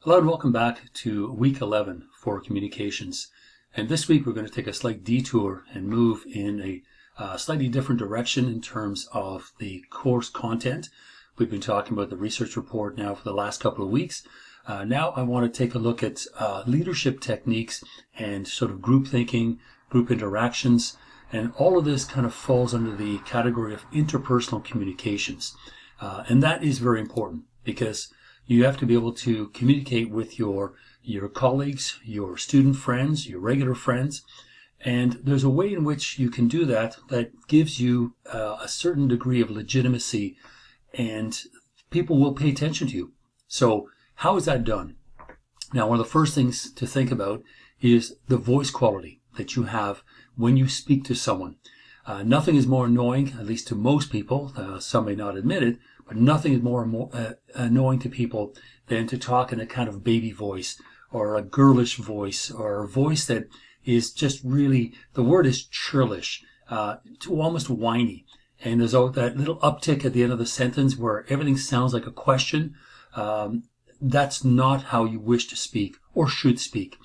Hello and welcome back to week 11 for communications. And this week we're going to take a slight detour and move in a slightly different direction in terms of the course content. We've been talking about the research report now for the last couple of weeks. Now I want to take a look at leadership techniques and sort of group thinking, group interactions, and all of this kind of falls under the category of interpersonal communications. And that is very important because you have to be able to communicate with your colleagues, your student friends, your regular friends, and there's a way in which you can do that that gives you a certain degree of legitimacy, and people will pay attention to you. So how is that done? Now, one of the first things to think about is the voice quality that you have when you speak to someone. Nothing is more annoying, at least to most people, some may not admit it, but nothing is more annoying to people than to talk in a kind of baby voice or a girlish voice or a voice that is just really, the word is churlish, to almost whiny. And there's that little uptick at the end of the sentence where everything sounds like a question. That's not how you wish to speak or should speak,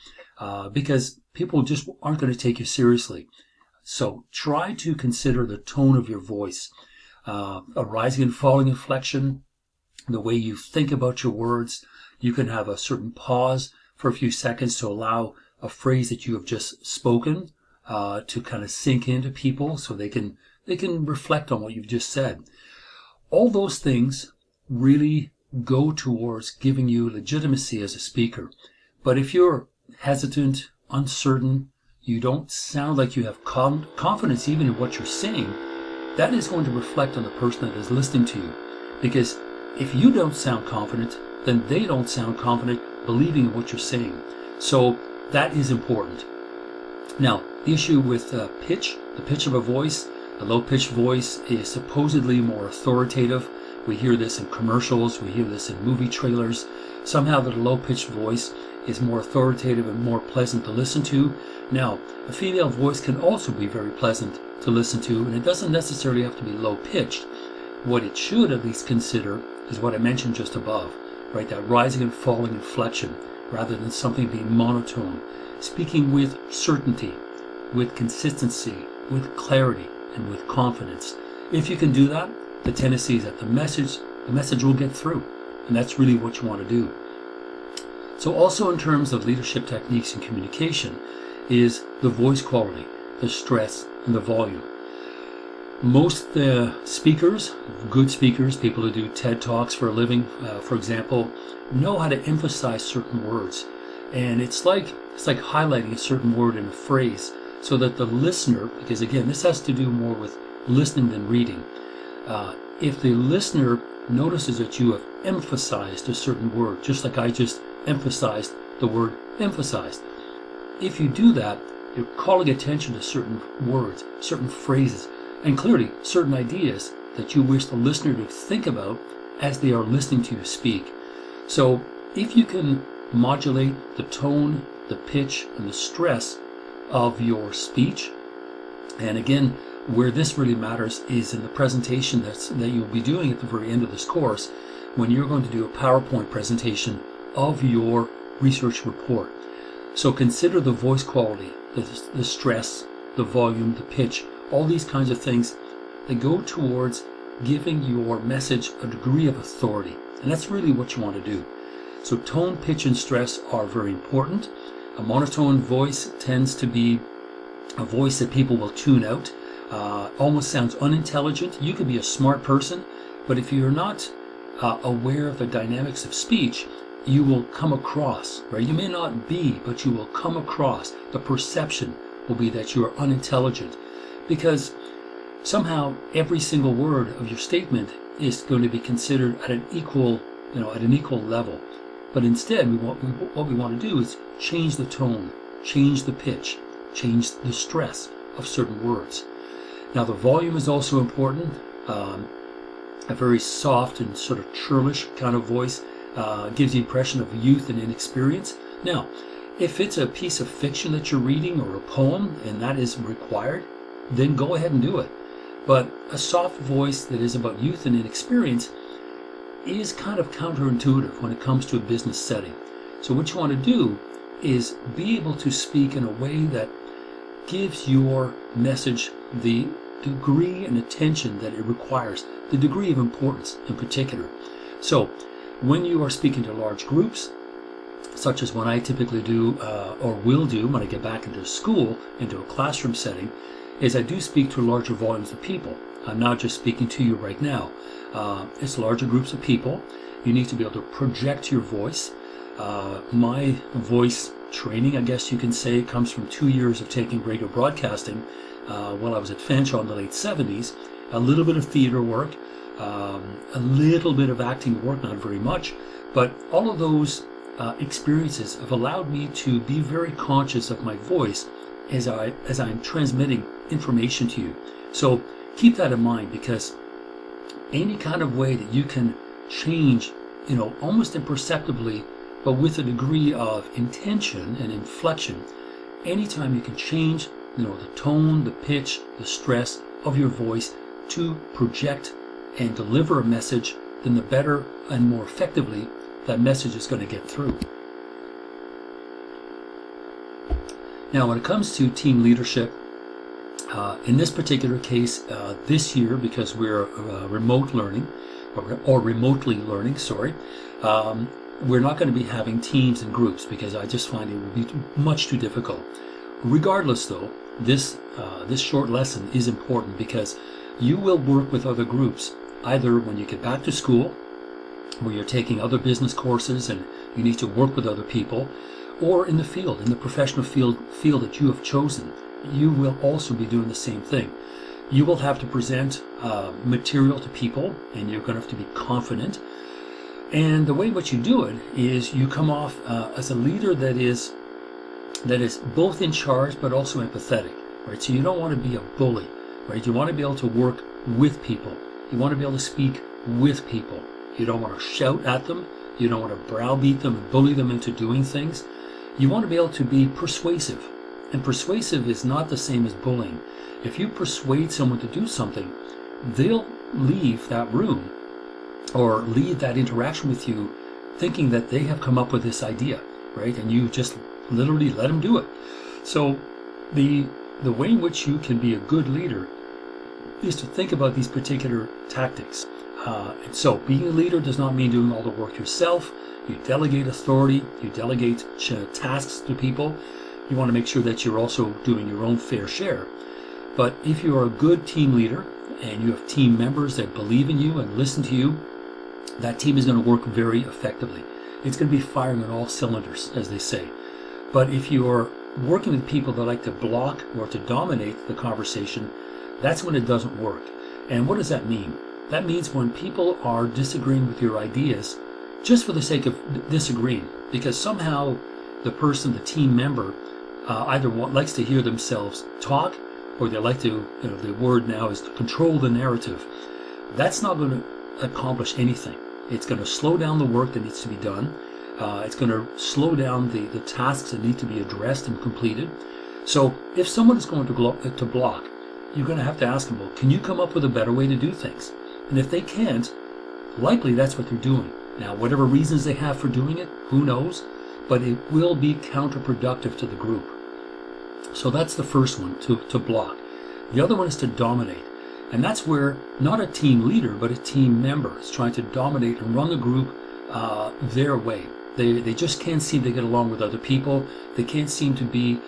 because people just aren't going to take you seriously. So try to consider the tone of your voice, a rising and falling inflection, the way you think about your words. You can have a certain pause for a few seconds to allow a phrase that you have just spoken to kind of sink into people so they can reflect on what you've just said. All those things really go towards giving you legitimacy as a speaker. But if you're hesitant, uncertain, you don't sound like you have confidence even in what you're saying, that is going to reflect on the person that is listening to you. Because if you don't sound confident, then they don't sound confident believing in what you're saying. So that is important. Now, the issue with pitch, the pitch of a voice, a low-pitched voice is supposedly more authoritative. We hear this in commercials, we hear this in movie trailers. Somehow that a low-pitched voice is more authoritative and more pleasant to listen to. Now, a female voice can also be very pleasant to listen to, and it doesn't necessarily have to be low-pitched. What it should at least consider is what I mentioned just above, right? That rising and falling inflection, rather than something being monotone. Speaking with certainty, with consistency, with clarity, and with confidence. If you can do that, the tendency is that the message will get through, and that's really what you want to do. So also in terms of leadership techniques and communication is the voice quality, the stress, and the volume. Most speakers, good speakers, people who do TED Talks for a living, for example, know how to emphasize certain words. And it's like highlighting a certain word in a phrase so that the listener, because again, this has to do more with listening than reading. If the listener notices that you have emphasized a certain word, just like I just emphasized the word emphasized. If you do that, you're calling attention to certain words, certain phrases, and clearly certain ideas that you wish the listener to think about as they are listening to you speak. So if you can modulate the tone, the pitch, and the stress of your speech, and again, where this really matters is in the presentation that you'll be doing at the very end of this course, when you're going to do a PowerPoint presentation of your research report. So consider the voice quality, the stress, the volume, the pitch, all these kinds of things that go towards giving your message a degree of authority. And that's really what you want to do. So tone, pitch, and stress are very important. A monotone voice tends to be a voice that people will tune out. Almost sounds unintelligent. You could be a smart person, but if you're not aware of the dynamics of speech, you will come across, right? You may not be, but you will come across. The perception will be that you are unintelligent, because somehow every single word of your statement is going to be considered at an equal level. But instead, what we want to do is change the tone, change the pitch, change the stress of certain words. Now, the volume is also important. A very soft and sort of churlish kind of voice gives the impression of youth and inexperience. Now, if it's a piece of fiction that you're reading or a poem and that is required, then go ahead and do it. But a soft voice that is about youth and inexperience is kind of counterintuitive when it comes to a business setting. So what you want to do is be able to speak in a way that gives your message the degree and attention that it requires, the degree of importance in particular. So when you are speaking to large groups, such as what I typically do or will do when I get back into school, into a classroom setting, is I do speak to larger volumes of people. I'm not just speaking to you right now. It's larger groups of people. You need to be able to project your voice. My voice training, I guess you can say, comes from 2 years of taking radio broadcasting while I was at Fanshawe in the late 70s. A little bit of theater work, a little bit of acting work, not very much, but all of those experiences have allowed me to be very conscious of my voice as I'm transmitting information to you. So keep that in mind, because any kind of way that you can change, almost imperceptibly, but with a degree of intention and inflection, anytime you can change, the tone, the pitch, the stress of your voice to project and deliver a message, then the better and more effectively that message is going to get through. Now, when it comes to team leadership, in this particular case, this year, because we're remote learning, or remotely learning, we're not going to be having teams and groups because I just find it would be much too difficult. Regardless, though, this short lesson is important because you will work with other groups, either when you get back to school, where you're taking other business courses and you need to work with other people, or in the field, in the professional field that you have chosen. You will also be doing the same thing. You will have to present material to people, and you're going to have to be confident. And the way in which you do it is you come off as a leader that is both in charge but also empathetic, right? So you don't want to be a bully, right? You want to be able to work with people. You want to be able to speak with people. You don't want to shout at them. You don't want to browbeat them and bully them into doing things. You want to be able to be persuasive. And persuasive is not the same as bullying. If you persuade someone to do something, they'll leave that room or leave that interaction with you thinking that they have come up with this idea, right? And you just literally let them do it. So the way in which you can be a good leader is to think about these particular tactics. And so being a leader does not mean doing all the work yourself. You delegate authority, you delegate tasks to people. You want to make sure that you're also doing your own fair share. But if you are a good team leader and you have team members that believe in you and listen to you, that team is going to work very effectively. It's going to be firing on all cylinders, as they say. But if you are working with people that like to block or to dominate the conversation, that's when it doesn't work. And what does that mean? That means when people are disagreeing with your ideas just for the sake of disagreeing, because somehow the person, the team member, either likes to hear themselves talk, or they like to, the word now is to control the narrative. That's not going to accomplish anything. It's going to slow down the work that needs to be done. It's going to slow down the tasks that need to be addressed and completed. So if someone is going to block, you're going to have to ask them, well, can you come up with a better way to do things? And if they can't, likely that's what they're doing. Now, whatever reasons they have for doing it, who knows? But it will be counterproductive to the group. So that's the first one, to block. The other one is to dominate. And that's where not a team leader, but a team member is trying to dominate and run the group their way. They just can't seem to get along with other people. They can't seem to be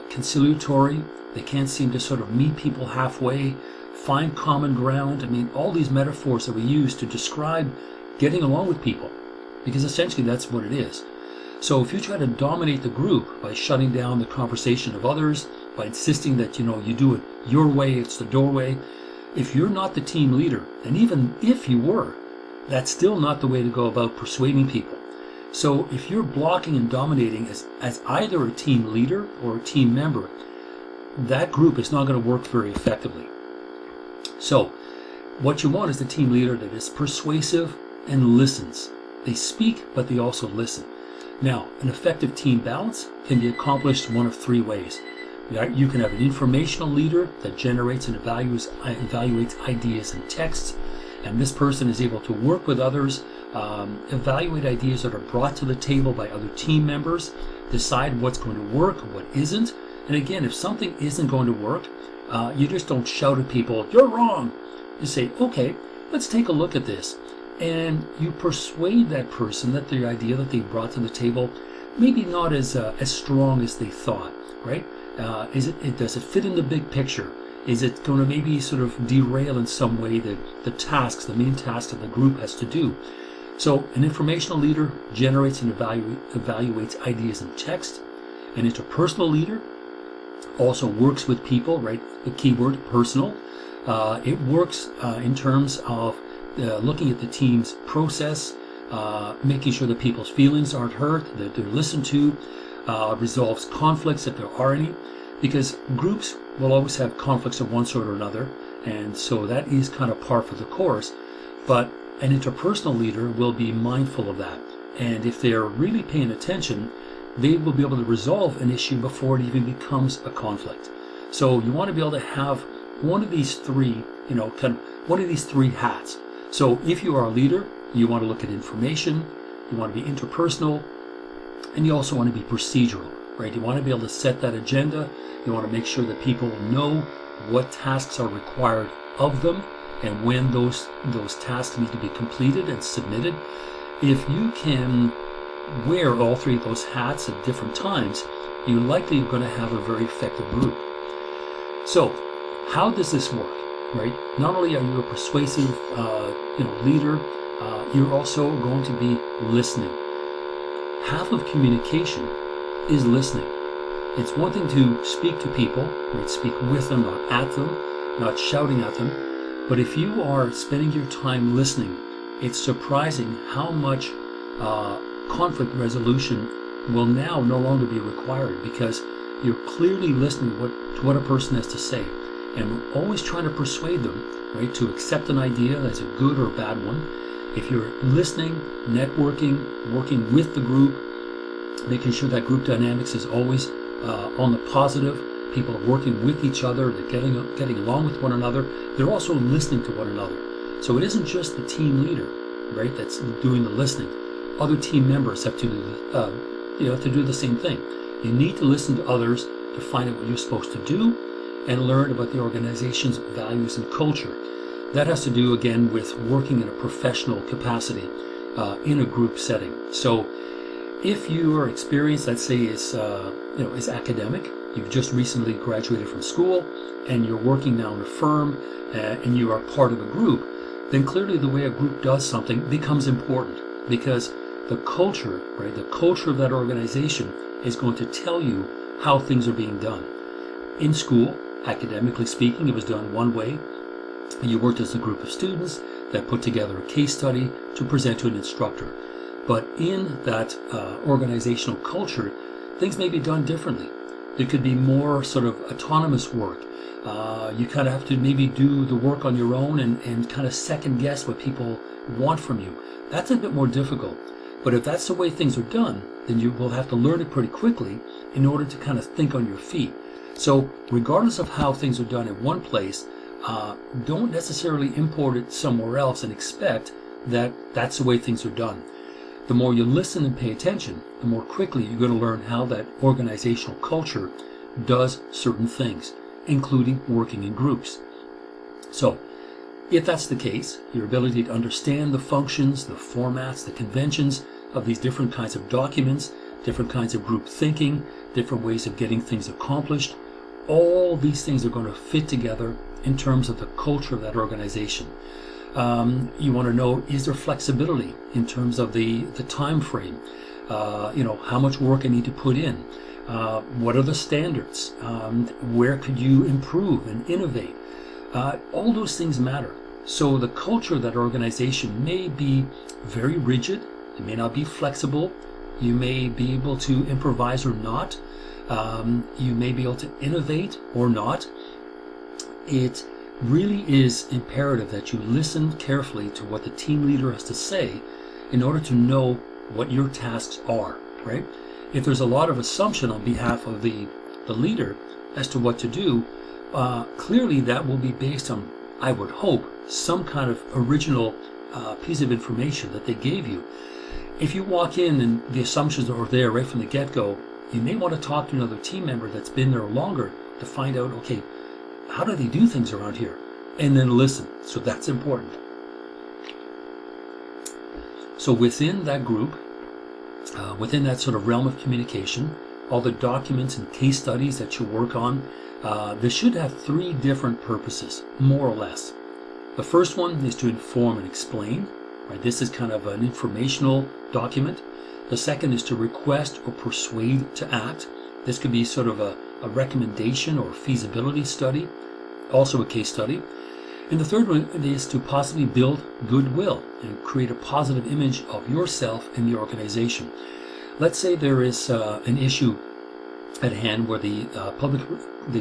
conciliatory. They can't seem to sort of meet people halfway, find common ground. I mean, all these metaphors that we use to describe getting along with people, because essentially that's what it is. So if you try to dominate the group by shutting down the conversation of others, by insisting that, you do it your way, it's the doorway, if you're not the team leader, and even if you were, that's still not the way to go about persuading people. So if you're blocking and dominating as either a team leader or a team member, that group is not going to work very effectively. So what you want is the team leader that is persuasive and listens. They speak, but they also listen. Now, an effective team balance can be accomplished one of three ways. You can have an informational leader that generates and evaluates ideas and texts. and this person is able to work with others, evaluate ideas that are brought to the table by other team members, decide what's going to work, what isn't. And again, if something isn't going to work, you just don't shout at people, "You're wrong." You say, "Okay, let's take a look at this." And you persuade that person that the idea that they brought to the table maybe not as strong as they thought, right? Does it fit in the big picture? Is it going to maybe sort of derail in some way the main tasks that the group has to do? So an informational leader generates and evaluates ideas in text. An interpersonal leader also works with people, right? The keyword personal. It works in terms of looking at the team's process, making sure that people's feelings aren't hurt, that they're listened to, resolves conflicts if there are any, because groups will always have conflicts of one sort or another, and so that is kind of par for the course. But an interpersonal leader will be mindful of that, and if they're really paying attention, they will be able to resolve an issue before it even becomes a conflict. So you want to be able to have one of these three, one of these three hats. So if you are a leader, you want to look at information, you want to be interpersonal, and you also want to be procedural, right? You want to be able to set that agenda. You want to make sure that people know what tasks are required of them and when those tasks need to be completed and submitted. If you can wear all three of those hats at different times, you're likely going to have a very effective group. So how does this work, right? Not only are you a persuasive leader, you're also going to be listening. Half of communication is listening. It's one thing to speak to people, right? Speak with them, not at them, not shouting at them. But if you are spending your time listening, it's surprising how much conflict resolution will now no longer be required, because you're clearly listening to what a person has to say, and always trying to persuade them, right, to accept an idea as a good or a bad one. If you're listening, networking, working with the group, making sure that group dynamics is always on the positive, people are working with each other, they're getting along with one another, they're also listening to one another. So it isn't just the team leader, right, that's doing the listening. Other team members have to do the same thing. You need to listen to others to find out what you're supposed to do and learn about the organization's values and culture. That has to do, again, with working in a professional capacity in a group setting. So if your experience, let's say, is academic, you've just recently graduated from school and you're working now in a firm and you are part of a group, then clearly the way a group does something becomes important, because the culture, right, the culture of that organization is going to tell you how things are being done. In school, academically speaking, it was done one way. You worked as a group of students that put together a case study to present to an instructor. But in that organizational culture, things may be done differently. There could be more sort of autonomous work. You kind of have to maybe do the work on your own and kind of second guess what people want from you. That's a bit more difficult. But if that's the way things are done, then you will have to learn it pretty quickly in order to kind of think on your feet. So regardless of how things are done in one place, don't necessarily import it somewhere else and expect that that's the way things are done. The more you listen and pay attention, the more quickly you're going to learn how that organizational culture does certain things, including working in groups. So if that's the case, your ability to understand the functions, the formats, the conventions of these different kinds of documents, different kinds of group thinking, different ways of getting things accomplished, all these things are going to fit together in terms of the culture of that organization. You want to know, is there flexibility in terms of the time frame? How much work I need to put in? What are the standards? Where could you improve and innovate? All those things matter. So the culture of that organization may be very rigid. It may not be flexible. You may be able to improvise or not. You may be able to innovate or not. It really is imperative that you listen carefully to what the team leader has to say in order to know what your tasks are, right? If there's a lot of assumption on behalf of the leader as to what to do, clearly that will be based on, I would hope, some kind of original piece of information that they gave you. If you walk in and the assumptions are there right from the get-go, you may want to talk to another team member that's been there longer to find out, okay, how do they do things around here? And then listen. So that's important. So within that group, within that sort of realm of communication, all the documents and case studies that you work on, they should have three different purposes, more or less. The first one is to inform and explain. Right? This is kind of an informational document. The second is to request or persuade to act. This could be sort of a recommendation or feasibility study, also a case study. And the third one is to possibly build goodwill and create a positive image of yourself in the organization. Let's say there is an issue at hand where the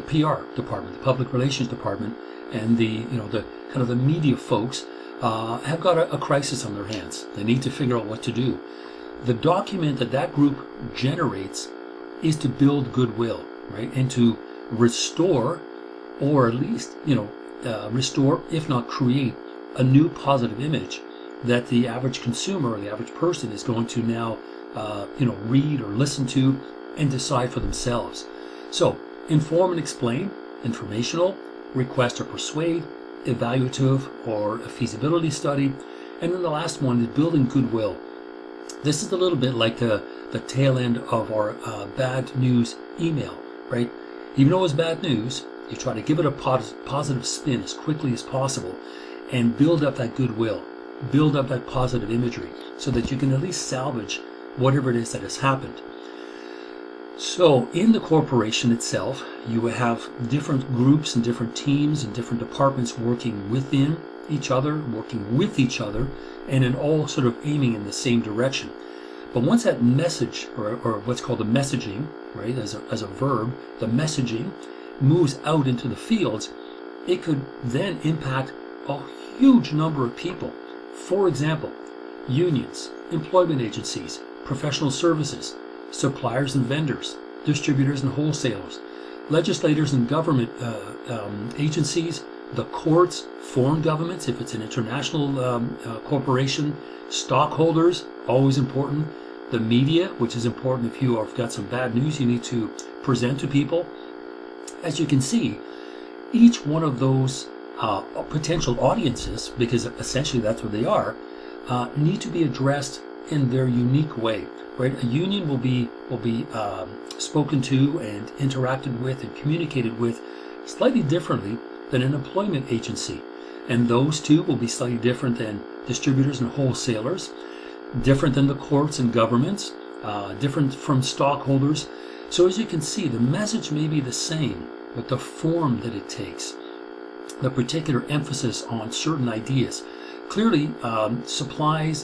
PR department, the public relations department, and the kind of the media folks have got a crisis on their hands. They need to figure out what to do. The document that group generates is to build goodwill, right, and to restore, or at least restore, if not create, a new positive image that the average consumer or the average person is going to now read or listen to and decide for themselves. So inform and explain, informational, request or persuade, evaluative or a feasibility study, and then the last one is building goodwill. This is a little bit like the tail end of our bad news email, right? Even though it's bad news, you try to give it a positive spin as quickly as possible and build up that goodwill, build up that positive imagery so that you can at least salvage whatever it is that has happened. So in the corporation itself, you have different groups and different teams and different departments working within each other, working with each other, and in all sort of aiming in the same direction. But once that message, or what's called the messaging, right, as a verb, the messaging moves out into the fields, it could then impact a huge number of people. For example, unions, employment agencies, professional services, suppliers and vendors, distributors and wholesalers, legislators and government agencies, the courts, foreign governments, if it's an international corporation, stockholders, always important, the media, which is important if you have got some bad news you need to present to people. As you can see, each one of those potential audiences, because essentially that's what they are, need to be addressed in their unique way, right? A union will be spoken to and interacted with and communicated with slightly differently than an employment agency, and those two will be slightly different than distributors and wholesalers, different than the courts and governments, different from stockholders. So as you can see, the message may be the same, but the form that it takes, the particular emphasis on certain ideas. Clearly, supplying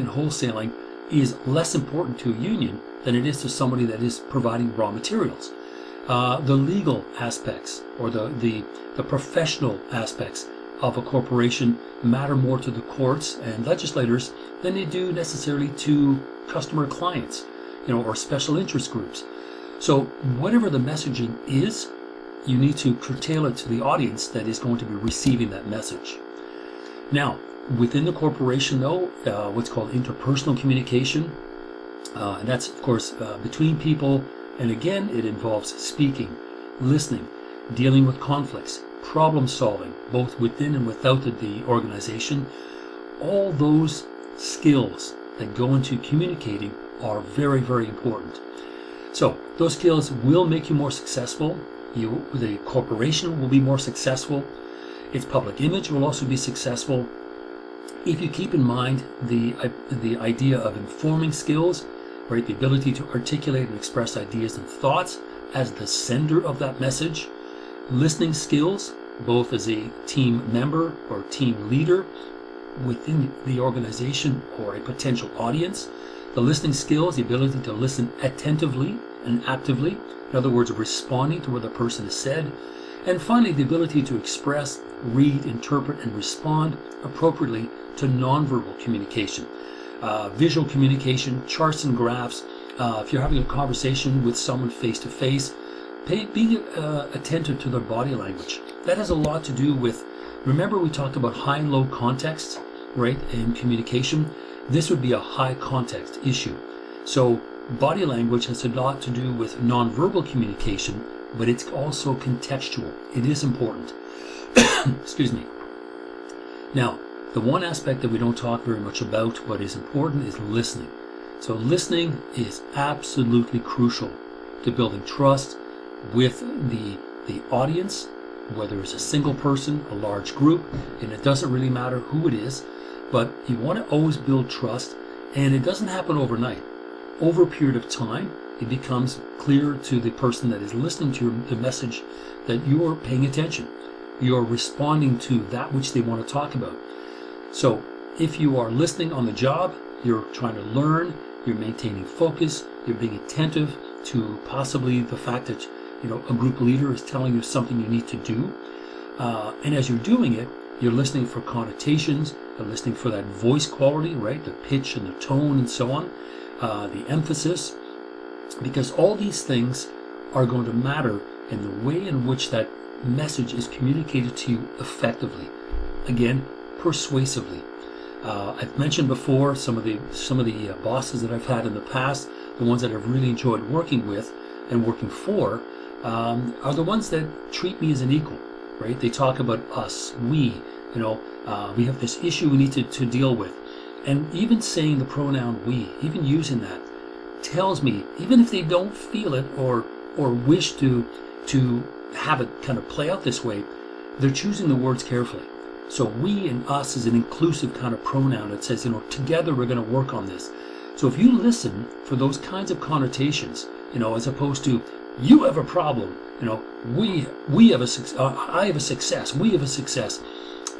and wholesaling is less important to a union than it is to somebody that is providing raw materials. The legal aspects or the professional aspects of a corporation matter more to the courts and legislators than they do necessarily to customer clients, or special interest groups. So whatever the messaging is, you need to curtail it to the audience that is going to be receiving that message. Now, within the corporation, though, what's called interpersonal communication, and that's, of course, between people, and again, it involves speaking, listening, dealing with conflicts, problem solving, both within and without the organization. All those skills that go into communicating are very, very important. So those skills will make you more successful. The corporation will be more successful. Its public image will also be successful. If you keep in mind the idea of informing skills, right, the ability to articulate and express ideas and thoughts as the sender of that message, listening skills, both as a team member or team leader within the organization or a potential audience, the listening skills, the ability to listen attentively and actively, in other words, responding to what the person has said, and finally the ability to express, read, interpret, and respond appropriately to nonverbal communication. Visual communication, charts and graphs. If you're having a conversation with someone face to face, be attentive to their body language. That has a lot to do with Remember we talked about high and low context, right, in communication? This would be a high context issue. So body language has a lot to do with nonverbal communication, but it's also contextual. It is important. Excuse me. Now, the one aspect that we don't talk very much about, but is important, is listening. So listening is absolutely crucial to building trust with the audience, whether it's a single person, a large group, and it doesn't really matter who it is, but you want to always build trust, and it doesn't happen overnight. Over a period of time, it becomes clear to the person that is listening to the message that you are paying attention. You are responding to that which they want to talk about. So if you are listening on the job, you're trying to learn, you're maintaining focus, you're being attentive to possibly the fact that a group leader is telling you something you need to do. And as you're doing it, you're listening for connotations, you're listening for that voice quality, right? The pitch and the tone and so on, the emphasis, because all these things are going to matter in the way in which that message is communicated to you effectively. Again, persuasively. I've mentioned before some of the bosses that I've had in the past, the ones that I've really enjoyed working with and working for, are the ones that treat me as an equal, right? They talk about us, we have this issue we need to deal with. And even saying the pronoun we, even using that, tells me, even if they don't feel it or wish to have it kind of play out this way, they're choosing the words carefully. So we and us is an inclusive kind of pronoun that says, together we're going to work on this. So if you listen for those kinds of connotations, as opposed to you have a problem, we have I have a success, we have a success.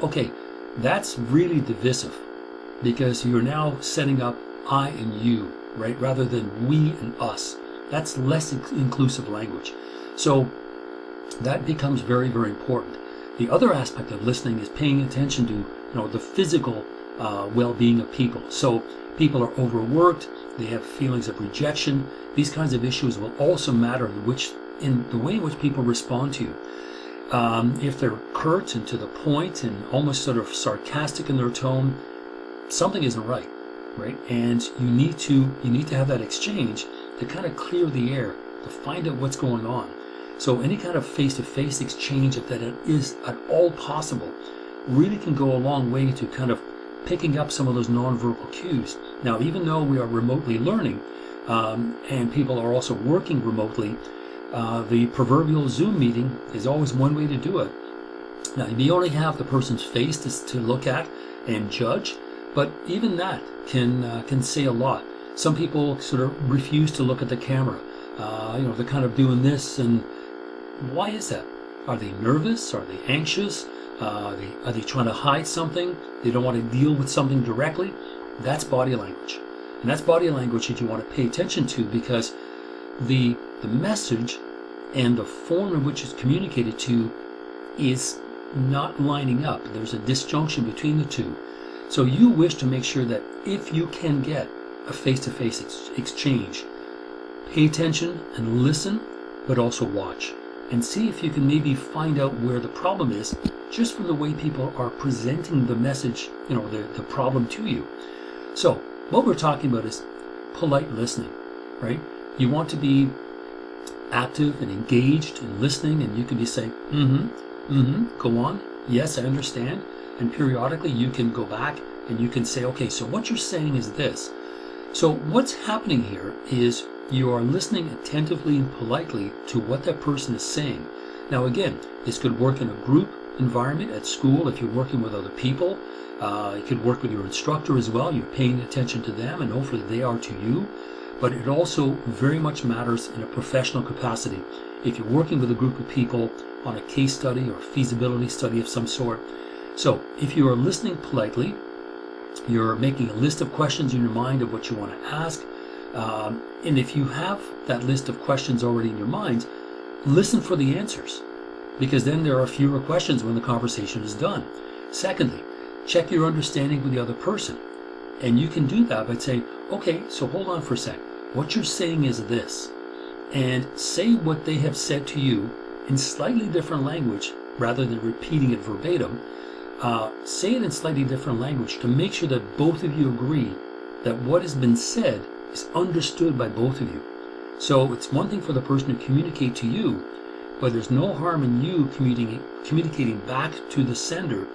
Okay, that's really divisive, because you're now setting up I and you, right, rather than we and us. That's less inclusive language. So that becomes very, very important. The other aspect of listening is paying attention to, the physical well-being of people. So people are overworked, they have feelings of rejection. These kinds of issues will also matter in the way in which people respond to you. If they're curt and to the point and almost sort of sarcastic in their tone, something isn't right, right? And you need to have that exchange to kind of clear the air, to find out what's going on. So any kind of face-to-face exchange, if that is at all possible, really can go a long way to kind of picking up some of those nonverbal cues. Now, even though we are remotely learning, and people are also working remotely, the proverbial Zoom meeting is always one way to do it. Now, you may only have the person's face to look at and judge, but even that can say a lot. Some people sort of refuse to look at the camera. They're kind of doing this, and why is that? Are they nervous? Are they anxious? Are they trying to hide something? They don't want to deal with something directly? That's body language. And that's body language that you want to pay attention to, because the message and the form in which it's communicated to is not lining up. There's a disjunction between the two. So you wish to make sure that if you can get a face-to-face exchange, pay attention and listen, but also watch. And see if you can maybe find out where the problem is, just from the way people are presenting the message, the problem to you. So what we're talking about is polite listening, right? You want to be active and engaged in listening, and you can be saying, go on, yes, I understand. And periodically you can go back and you can say, okay, so what you're saying is this. So what's happening here is you are listening attentively and politely to what that person is saying. Now again, this could work in a group environment at school if you're working with other people. It could work with your instructor as well. You're paying attention to them, and hopefully they are to you. But it also very much matters in a professional capacity. If you're working with a group of people on a case study or feasibility study of some sort. So if you are listening politely, you're making a list of questions in your mind of what you want to ask. And if you have that list of questions already in your mind, listen for the answers, because then there are fewer questions when the conversation is done. Secondly, check your understanding with the other person. And you can do that by saying, okay, so hold on for a sec. What you're saying is this. And say what they have said to you in slightly different language rather than repeating it verbatim. say it in slightly different language to make sure that both of you agree that what has been said is understood by both of you. So it's one thing for the person to communicate to you, but there's no harm in you communicating back to the sender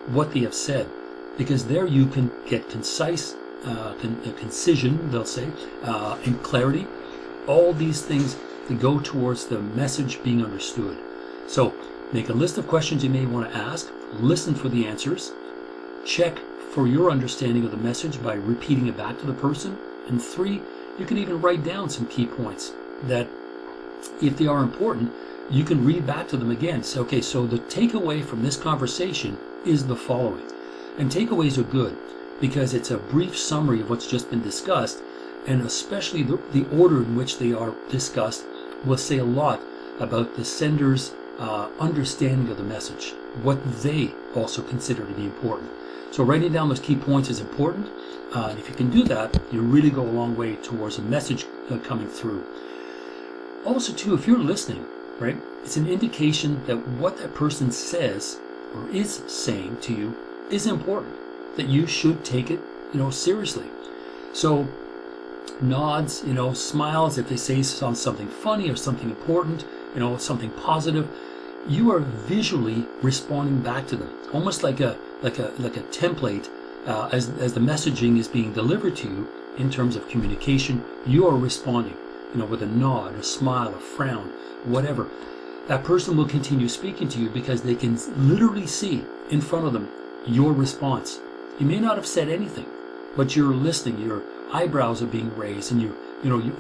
what they have said, because there you can get concise, concision, they'll say, and clarity. All these things that go towards the message being understood. So make a list of questions you may want to ask, listen for the answers, check for your understanding of the message by repeating it back to the person, and 3, you can even write down some key points that, if they are important, you can read back to them again. So, okay, so the takeaway from this conversation is the following. And takeaways are good because it's a brief summary of what's just been discussed, and especially the order in which they are discussed will say a lot about the sender's understanding of the message, what they also consider to be important. So writing down those key points is important. And if you can do that, you really go a long way towards a message coming through. Also, too, if you're listening, right, it's an indication that what that person says or is saying to you is important, that you should take it, seriously. So nods, smiles if they say something funny or something important, something positive, you are visually responding back to them, almost like a template. As the messaging is being delivered to you in terms of communication, you are responding, with a nod, a smile, a frown, whatever. That person will continue speaking to you because they can literally see in front of them your response. You may not have said anything, but you're listening. Your eyebrows are being raised, and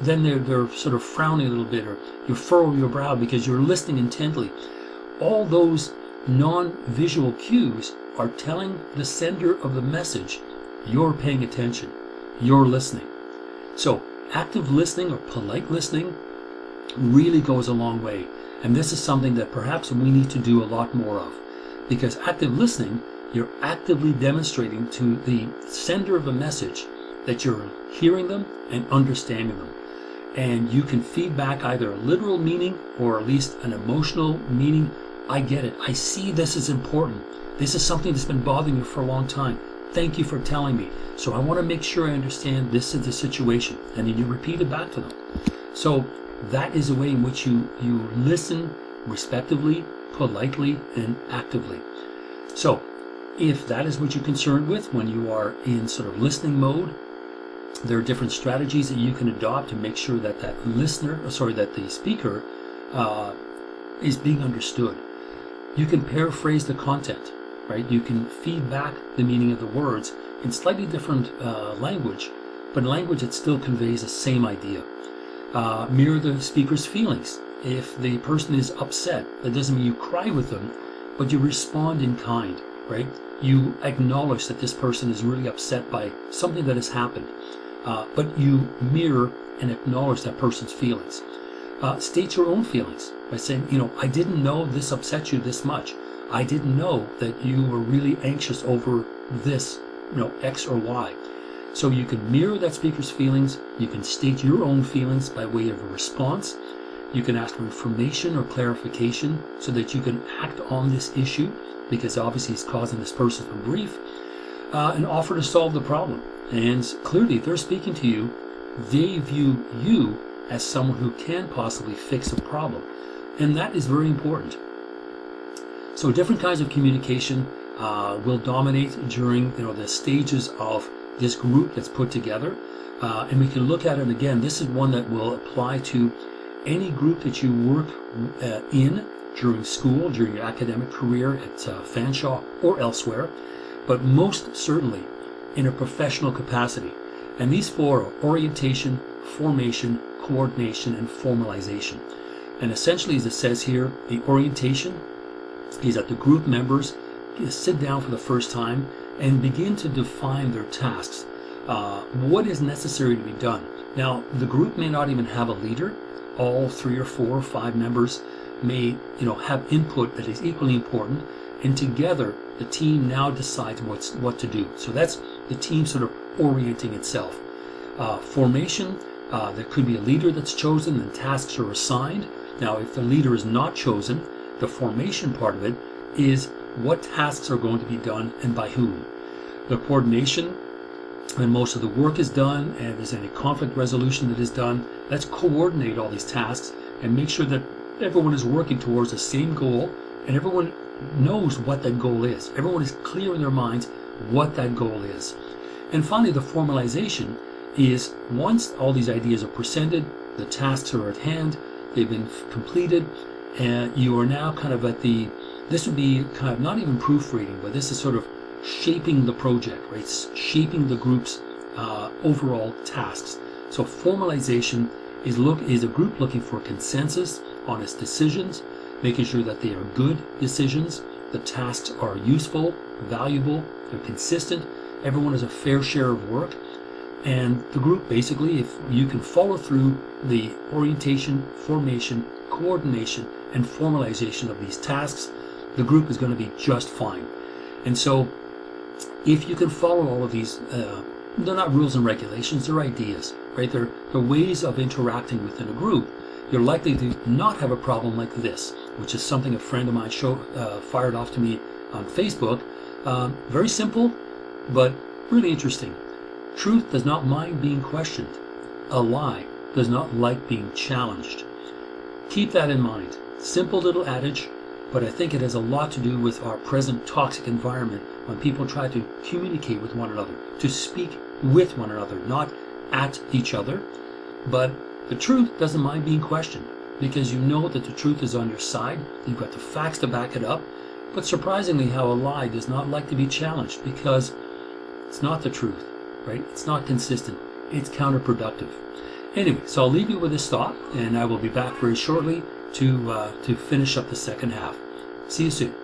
then they're sort of frowning a little bit, or you furrow your brow because you're listening intently. All those non-visual cues are telling the sender of the message, you're paying attention, you're listening. So active listening or polite listening really goes a long way. And this is something that perhaps we need to do a lot more of, because active listening, you're actively demonstrating to the sender of a message that you're hearing them and understanding them. And you can feed back either a literal meaning or at least an emotional meaning. I get it. I see this is important. This is something that's been bothering you for a long time. Thank you for telling me. So I want to make sure I understand this is the situation. And then you repeat it back to them. So that is a way in which you listen respectively, politely, and actively. So if that is what you're concerned with when you are in sort of listening mode, there are different strategies that you can adopt to make sure that that the speaker is being understood. You can paraphrase the content, right? You can feed back the meaning of the words in slightly different language, but language that still conveys the same idea. Mirror the speaker's feelings. If the person is upset, that doesn't mean you cry with them, but you respond in kind, right? You acknowledge that this person is really upset by something that has happened, but you mirror and acknowledge that person's feelings. State your own feelings by saying, I didn't know this upset you this much. I didn't know that you were really anxious over this, X or Y. So you can mirror that speaker's feelings. You can state your own feelings by way of a response. You can ask for information or clarification so that you can act on this issue, because obviously it's causing this person some grief, and offer to solve the problem. And clearly, if they're speaking to you, they view you as someone who can possibly fix a problem. And that is very important. So different kinds of communication will dominate during the stages of this group that's put together. And we can look at it again. This is one that will apply to any group that you work in during school, during your academic career at Fanshawe or elsewhere, but most certainly in a professional capacity. And these four are orientation, formation, coordination, and formalization. And essentially, as it says here, the orientation is that the group members sit down for the first time and begin to define their tasks. What is necessary to be done? Now, the group may not even have a leader. All 3 or 4 or 5 members may, have input that is equally important, and together the team now decides what to do. So that's the team sort of orienting itself. Formation, there could be a leader that's chosen and tasks are assigned. Now, if the leader is not chosen, the formation part of it is what tasks are going to be done and by whom. The coordination, when most of the work is done and there's any conflict resolution that is done, let's coordinate all these tasks and make sure that everyone is working towards the same goal and everyone knows what that goal is. Everyone is clear in their minds what that goal is. And finally, the formalization is once all these ideas are presented, the tasks are at hand, they've been completed, and you are now kind of at the, this would be kind of not even proofreading, but this is sort of shaping the project, right? Shaping the group's overall tasks. So formalization is a group looking for consensus on its decisions, making sure that they are good decisions, the tasks are useful, valuable, they're consistent, everyone has a fair share of work, and the group basically, if you can follow through the orientation, formation, coordination, and formalization of these tasks, the group is going to be just fine. And so if you can follow all of these, they're not rules and regulations, they're ideas, right? They're ways of interacting within a group. You're likely to not have a problem like this, which is something a friend of mine fired off to me on Facebook. Very simple, but really interesting. Truth does not mind being questioned. A lie does not like being challenged. Keep that in mind. Simple little adage, but I think it has a lot to do with our present toxic environment when people try to communicate with one another, to speak with one another, not at each other. But the truth doesn't mind being questioned because you know that the truth is on your side. You've got the facts to back it up. But surprisingly, how a lie does not like to be challenged because it's not the truth, right? It's not consistent. It's counterproductive. Anyway, so I'll leave you with this thought, and I will be back very shortly to finish up the second half. See you soon.